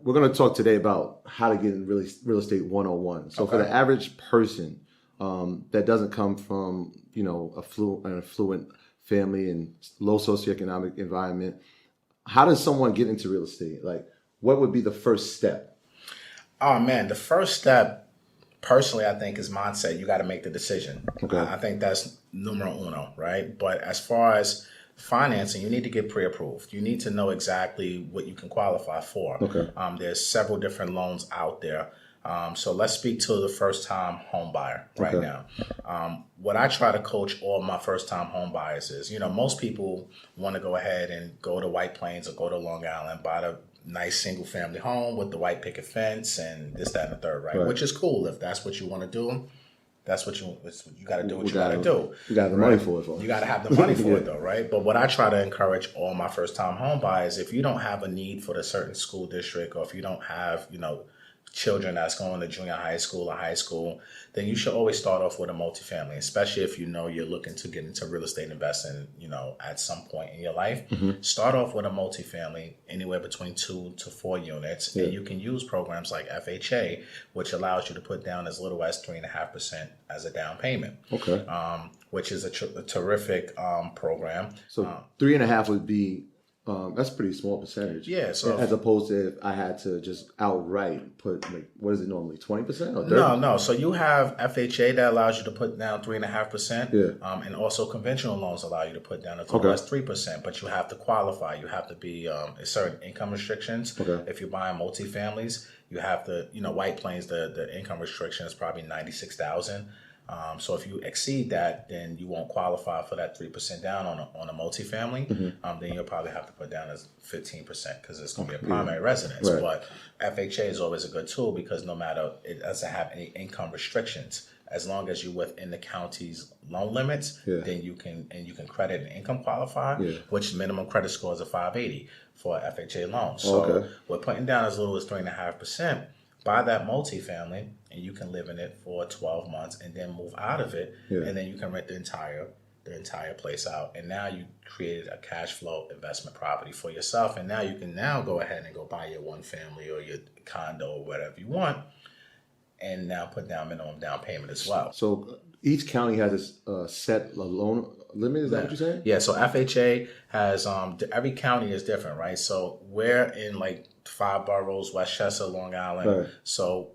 We're going to talk today about how to get in real estate 101. So for the average person that doesn't come from, an affluent family and low socioeconomic environment, how does someone get into real estate? Like, what would be the first step? Oh man, the first step, personally, I think is mindset. You got to make the decision. Okay. I think that's numero uno, right? But as far as financing, you need to get pre-approved. You need to know exactly what you can qualify for. Okay. There's several different loans out there. So let's speak to the first-time home buyer right now. What I try to coach all my first-time home buyers is, most people want to go ahead and go to White Plains or go to Long Island, buy the nice single-family home with the white picket fence and this, that, and the third, right? Which is cool if that's what you want to do. That's what you got to do. What you got to do. You got the money for it. You got to have the money for it, though, right? But what I try to encourage all my first-time home buyers, if you don't have a need for a certain school district, or if you don't have, children that's going to junior high school or high school, then you should always start off with a multifamily, especially if you're looking to get into real estate investing, at some point in your life. Mm-hmm. Start off with a multifamily, anywhere between 2 to 4 units, and you can use programs like FHA, which allows you to put down as little as 3.5% as a down payment. Okay. Which is a terrific program. So 3.5 would be that's a pretty small percentage. Yeah. So as opposed to if I had to just outright put, like, what is it normally, 20% or 30%? No. So you have FHA that allows you to put down 3.5%. Yeah. And also conventional loans allow you to put down as low as 3%. But you have to qualify. You have to be certain income restrictions. Okay. If you're buying multifamilies, you have to. White Plains, the income restriction is probably 96,000. So if you exceed that, then you won't qualify for that 3% down on a multifamily. Mm-hmm. Then you'll probably have to put down as 15% because it's going to be a primary residence. Right. But FHA is always a good tool because no matter, it doesn't have any income restrictions. As long as you're within the county's loan limits, then you can credit and income qualify, which minimum credit score is a 580 for an FHA loan. So we're putting down as little as 3.5%. Buy that multifamily, and you can live in it for 12 months, and then move out of it, and then you can rent the entire place out. And now you created a cash flow investment property for yourself, and now you can go ahead and go buy your one family or your condo or whatever you want, and now put down minimum down payment as well. So each county has a set loan limit. Is that what you're saying? Yeah. So FHA has every county is different, right? So we're in like 5 boroughs: Westchester, Long Island. Right. So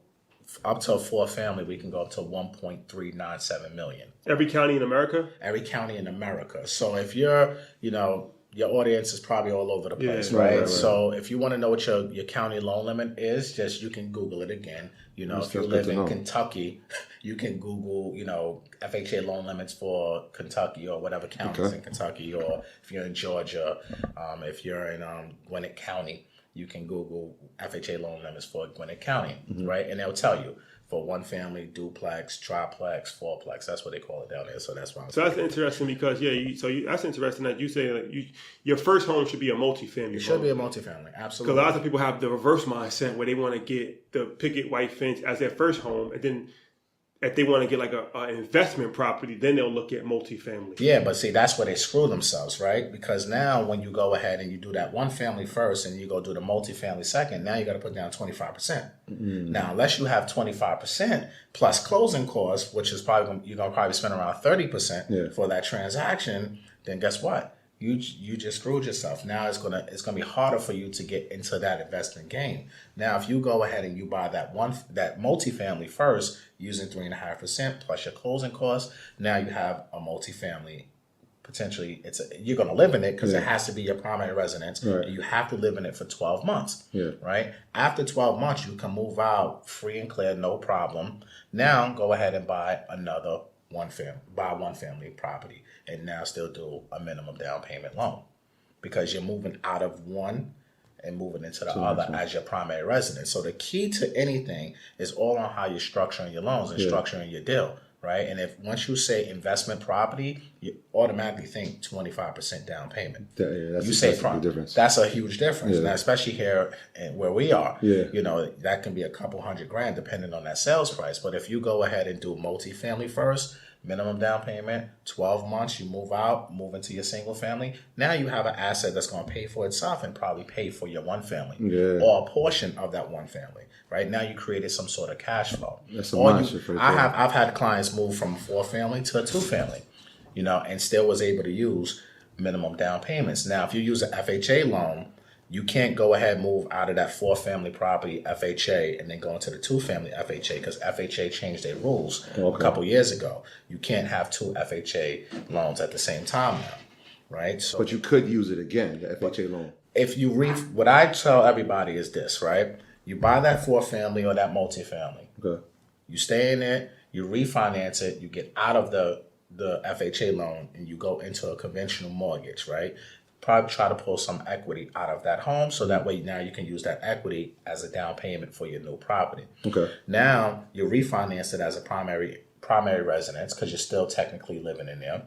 up to a 4 family, we can go up to 1.397 million. Every county in America? Every county in America. So if you're, your audience is probably all over the place, Yeah, right? right. So if you want to know what your county loan limit is, you can Google it again. If you live in Kentucky, you can Google, FHA loan limits for Kentucky or whatever counties in Kentucky, or if you're in Georgia, if you're in Gwinnett County, you can Google FHA loan limits for Gwinnett County, right? And they'll tell you for one family, duplex, triplex, fourplex. That's what they call it down there. So that's why. So that's interesting because that's interesting that you say that your first home should be a multifamily. It should be a multifamily, absolutely. Because a lot of people have the reverse mindset where they want to get the picket white fence as their first home, and then if they want to get like an investment property, then they'll look at multifamily. Yeah, but see, that's where they screw themselves, right? Because now when you go ahead and you do that one family first and you go do the multifamily second, now you got to put down 25%. Now, unless you have 25% plus closing costs, which is you're going to probably spend around 30% for that transaction, then guess what? You just screwed yourself. Now it's gonna be harder for you to get into that investment game. Now, if you go ahead and you buy that multifamily first using 3.5% plus your closing costs, now you have a multifamily. Potentially, you're going to live in it because it has to be your primary residence. Right. You have to live in it for 12 months. Yeah. Right. After 12 months, you can move out free and clear, no problem. Now, go ahead and buy another one family property, and now still do a minimum down payment loan because you're moving out of one and moving into the other as your primary residence. So the key to anything is all on how you're structuring your loans and structuring your deal, right? And if once you say investment property, you automatically think 25% down payment. That's you say a big difference. That's a huge difference, now, especially here where we are. Yeah. That can be a couple $100,000 depending on that sales price. But if you go ahead and do multifamily first, minimum down payment, 12 months, you move out, move into your single family. Now you have an asset that's going to pay for itself and probably pay for your one family or a portion of that one family. Right now, you created some sort of cash flow. That's a mindset. I've had clients move from 4-family to a 2-family, and still was able to use minimum down payments. Now, if you use an FHA loan, you can't go ahead and move out of that 4-family property FHA and then go into the 2-family FHA because FHA changed their rules a couple years ago. You can't have 2 FHA loans at the same time now, right? So, but you could use it again, the FHA loan. If you what I tell everybody is this, right? You buy that 4-family or that multifamily. Okay. You stay in it, you refinance it, you get out of the FHA loan, and you go into a conventional mortgage, right? Probably try to pull some equity out of that home so that way now you can use that equity as a down payment for your new property. Okay. Now you refinance it as a primary residence because you're still technically living in there,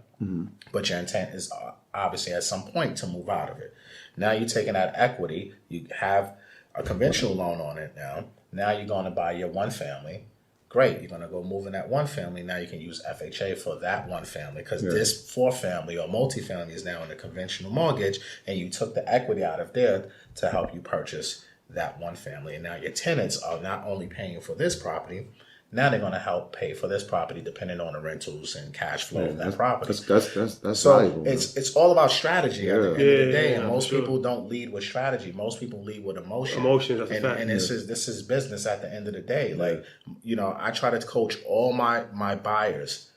but your intent is obviously at some point to move out of it. Now you're taking that equity, you have a conventional loan on it now. Now you're going to buy your 1-family. Great, you're going to go move in that 1-family. Now you can use FHA for that 1-family because this 4-family or multifamily is now in a conventional mortgage, and you took the equity out of there to help you purchase that 1-family. And now your tenants are not only paying for this property, now they're going to help pay for this property depending on the rentals and cash flow of that property. That's so valuable. It's all about strategy at the end of the day, and most people don't lead with strategy. Most people lead with emotion. Emotion, that's a fact. And this is business at the end of the day. Like, I try to coach all my buyers.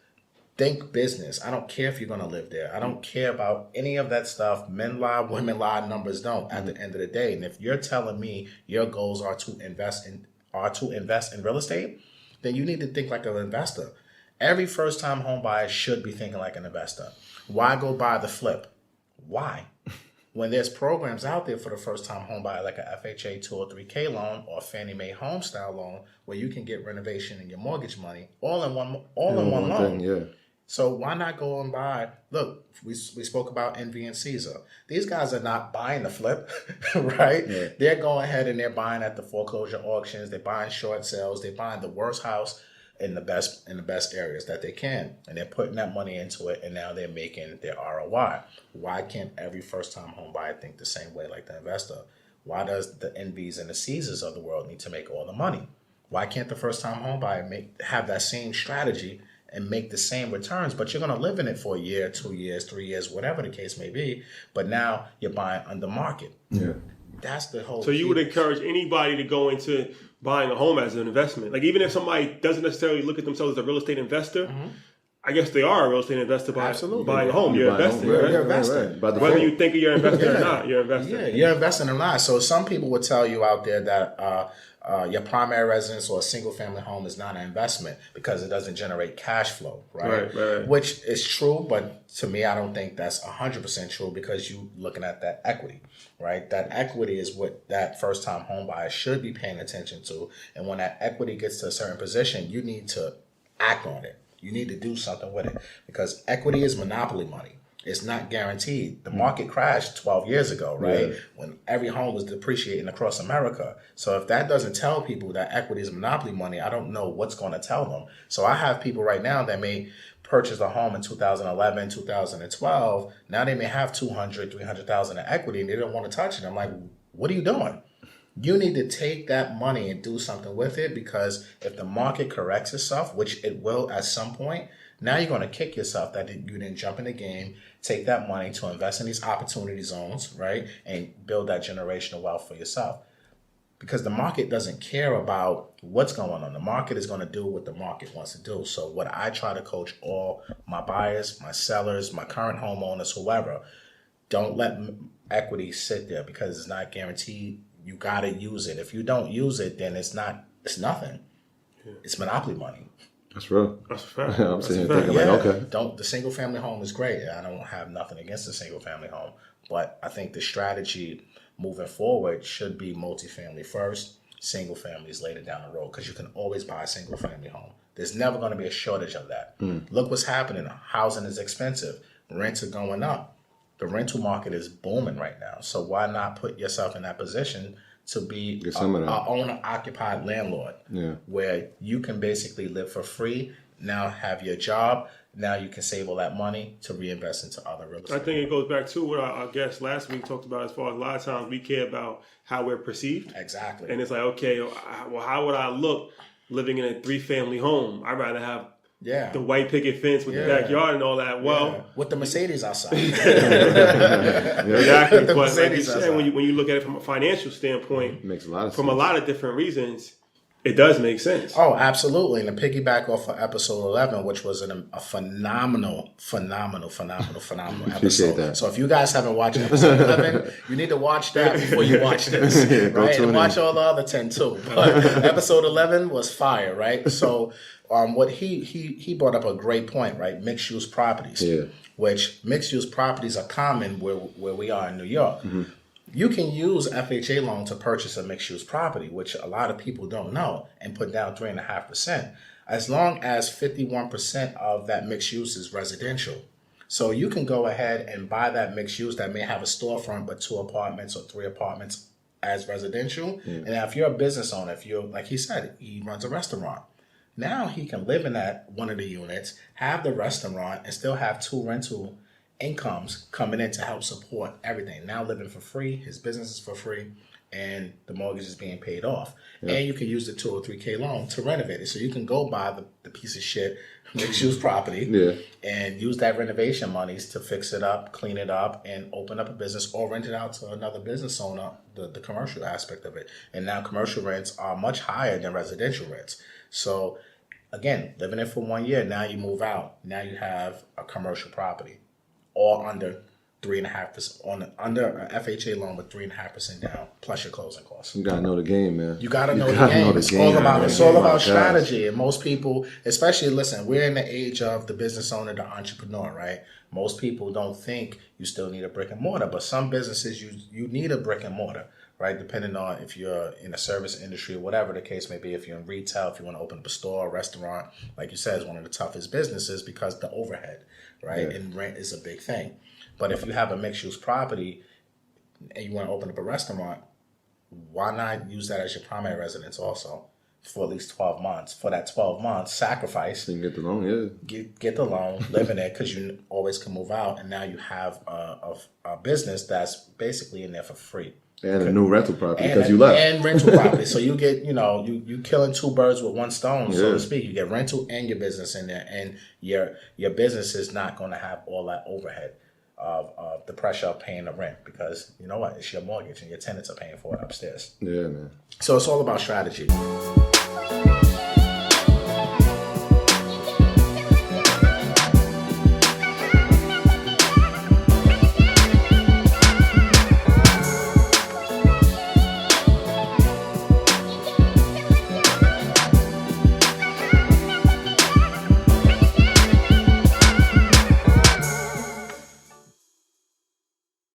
Think business. I don't care if you're going to live there. I don't care about any of that stuff. Men lie, women lie, numbers don't at the end of the day. And if you're telling me your goals are to invest in real estate, then you need to think like an investor. Every first-time home buyer should be thinking like an investor. Why go buy the flip? Why? When there's programs out there for the first-time home buyer, like a FHA 203K loan or a Fannie Mae home style loan, where you can get renovation and your mortgage money all in one loan. So why not go and buy? Look, we spoke about Envy and Caesar. These guys are not buying the flip, right? Yeah. They're going ahead and they're buying at the foreclosure auctions. They're buying short sales. They're buying the worst house in the best areas that they can, and they're putting that money into it. And now they're making their ROI. Why can't every first-time home buyer think the same way like the investor? Why does the Envies and the Caesars of the world need to make all the money? Why can't the first-time home buyer have that same strategy and make the same returns, but you're going to live in it for a year, 2 years, 3 years, whatever the case may be. But now you're buying under market. Yeah. That's the whole. So you would encourage anybody to go into buying a home as an investment. Like, even if somebody doesn't necessarily look at themselves as a real estate investor, I guess they are a real estate investor by buying a home. You're investing, right? You're investing. Right. Whether you think you're investing or not, you're investing. Yeah, you're investing or not. So some people would tell you out there that your primary residence or a single family home is not an investment because it doesn't generate cash flow, right? Which is true, but to me, I don't think that's 100% true because you're looking at that equity, right? That equity is what that first-time home buyer should be paying attention to. And when that equity gets to a certain position, you need to act on it. You need to do something with it because equity is monopoly money. It's not guaranteed. The market crashed 12 years ago, right? When every home was depreciating across America. So if that doesn't tell people that equity is monopoly money, I don't know what's going to tell them. So I have people right now that may purchase a home in 2011, 2012. Now they may have 200, 300,000 in equity and they don't want to touch it. I'm like, what are you doing? You need to take that money and do something with it because if the market corrects itself, which it will at some point, now you're going to kick yourself that you didn't jump in the game, take that money to invest in these opportunity zones, right? And build that generational wealth for yourself. Because the market doesn't care about what's going on. The market is going to do what the market wants to do. So what I try to coach all my buyers, my sellers, my current homeowners, whoever, don't let equity sit there because it's not guaranteed. You got to use it. If you don't use it, then it's nothing. Yeah. It's monopoly money. That's real. That's a fact. I'm sitting here thinking okay. The single family home is great. I don't have nothing against the single family home, but I think the strategy moving forward should be multifamily first, single families later down the road, because you can always buy a single family home. There's never going to be a shortage of that. Look what's happening. Housing is expensive. Rents are going up. The rental market is booming right now. So why not put yourself in that position to be an owner-occupied landlord where you can basically live for free, now have your job, Now you can save all that money to reinvest into other real estate. I think it goes back to what our guest last week talked about, as far as a lot of times we care about how we're perceived. Exactly. And it's like, okay, well, how would I look living in a 3-family home? I'd rather have the white picket fence with the backyard and all that. Well, with the Mercedes outside. Exactly. But like you said, when you look at it from a financial standpoint, it makes a lot of from sense. a lot of different reasons, it does make sense. Oh, absolutely. And to piggyback off of episode 11, which was a phenomenal episode. That. So if you guys haven't watched episode 11, you need to watch that before you watch this, right? And watch all the other 10 too. But episode 11 was fire, right? So what he brought up a great point, right? Mixed use properties, which mixed use properties are common where we are in New York. Mm-hmm. You can use FHA loan to purchase a mixed-use property, which a lot of people don't know, and put down 3.5%, as long as 51% of that mixed use is residential. So you can go ahead and buy that mixed use that may have a storefront, but 2 apartments or 3 apartments as residential. And now if you're a business owner, if you're, like he said, he runs a restaurant. Now he can live in that one of the units, have the restaurant, and still have 2 rental incomes coming in to help support everything. Now living for free, his business is for free, and the mortgage is being paid off. Yeah. And you can use the 2 or 3K loan to renovate it. So you can go buy the piece of shit mixed-use property and use that renovation monies to fix it up, clean it up, and open up a business or rent it out to another business owner, the commercial aspect of it. And now commercial rents are much higher than residential rents. So again, living in for 1 year, now you move out. Now you have a commercial property. Or under 3.5% under an FHA loan with 3.5% down, plus your closing costs. You gotta know the game, man. You gotta know the game. It's all about strategy. And most people, especially, listen, we're in the age of the business owner, the entrepreneur, right? Most people don't think you still need a brick and mortar, but some businesses you need a brick and mortar, right? Depending on if you're in a service industry or whatever the case may be. If you're in retail, if you want to open up a store, a restaurant, like you said, is one of the toughest businesses because the overhead, right? Yeah. And rent is a big thing. But if you have a mixed-use property and you want to open up a restaurant, why not use that as your primary residence also for at least 12 months? For that 12 months, sacrifice. So you can get the loan, Get the loan, live in it, because you always can move out, and now you have a business that's basically in there for free. And a new rental property because you left. And rental property. So you get, you killing 2 birds with 1 stone, so to speak. You get rental and your business in there, and your business is not going to have all that overhead of the pressure of paying the rent, because you know what? It's your mortgage and your tenants are paying for it upstairs. Yeah, man. So it's all about strategy.